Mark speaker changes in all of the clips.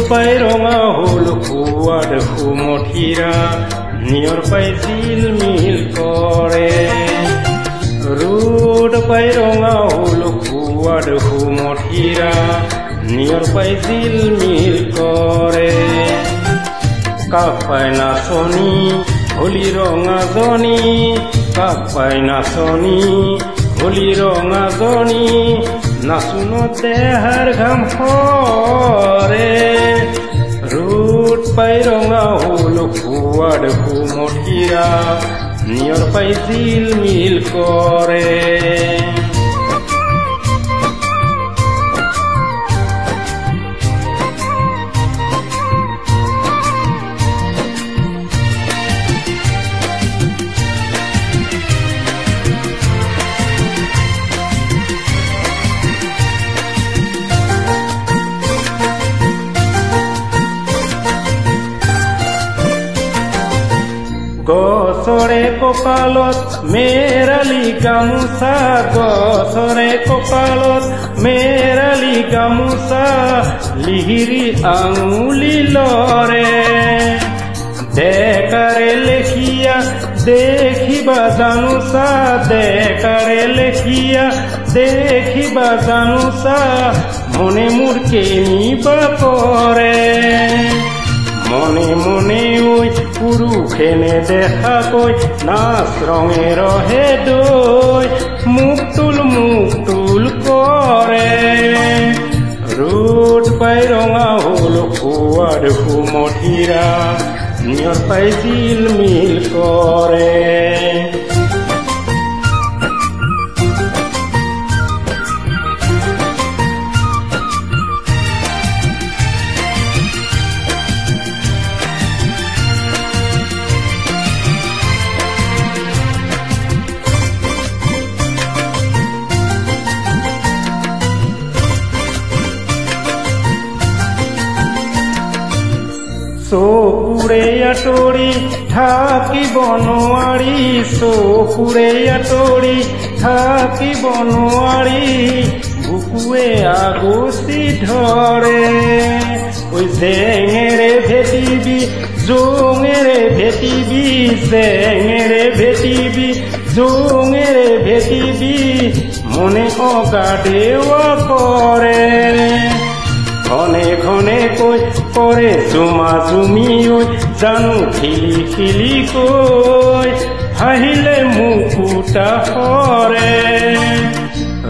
Speaker 1: পাই ৰঙা হল খুৱাদ সুমথিৰা নিয়ৰ পাই জিল মিল কৰে ৰ'দ পাই ৰঙা হল খুৱাদ সুমথিৰা নিয়ৰ পাই জিল মিল কৰে কাক পাই নাচনী হলি ৰঙাজনী কাক পাই নাচনী হলি ৰঙাজনী নাচুনত দেহাৰ ঘাম সৰে ৰ'দ পাই ৰঙা হল খুৱাদ সুমথিৰা নিয়ৰ পাই জিল মিল কৰে গছৰে কপালত মেৰালি গামোচা গছৰে কপালত মেৰালি গামোচা লিহিৰি আঙুলি লৰে ডেকাৰে লেখিয়া দেখিবা জানোচা ডেকাৰে লেখিয়া দেখিবা জানোচা মনে মোৰ কেনিবা কৰে মনে মনে ঐ পুৰুষে দেখাকৈ নাচ ৰঙে ৰহে দৈ মুখ তুল কৰে ৰ'দ পাই ৰঙা হল খুৱাদ সুমথিৰা নিয়ৰ পাই জিল মিল কৰে চকুৰে আঁতৰি থাকিব নোৱাৰি চকুৰে আঁতৰি থাকিব নোৱাৰি বুকুৱে আগচি ধৰে ঐ জেঙেৰে ভেটিবি জোঙেৰে ভেটিবি জেঙেৰে ভেটিবি জোঙেৰে ভেটিবি মনে অগাদেৱা কৰে ঘনে ঘনে কৈ কৰে জুমা জুমি ঐ জানো খিলি খিলি কৈ হাঁহিলে মুকুতা সৰে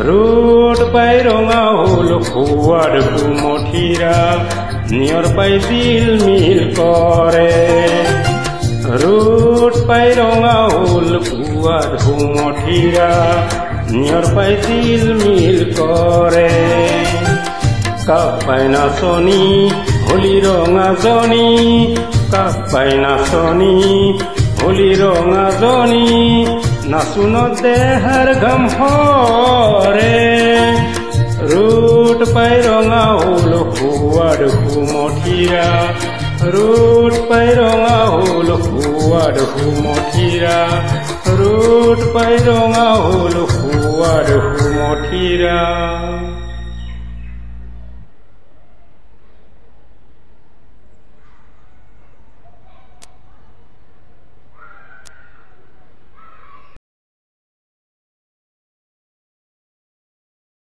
Speaker 1: ৰ'দ পাই ৰঙা হল খুৱাদ সুমথিৰা নিয়ৰ পাই জিল মিল কৰে ৰ'দ পাই ৰঙা হল খুৱাদ সুমথিৰা নিয়ৰ পাই জিল মিল কৰে কাক পাই নাচনী হলি ৰঙাজনী কাক পাই নাচনী হলি ৰঙাজনী নাচুনত দেহাৰ ঘাম সৰে ৰ'দ পাই ৰঙা হল খুৱাদ সুমথিৰা ৰ'দ পাই ৰঙা হল খুৱাদ সুমথিৰা ৰ'দ পাই ৰঙা হল খুৱাদ সুমথিৰা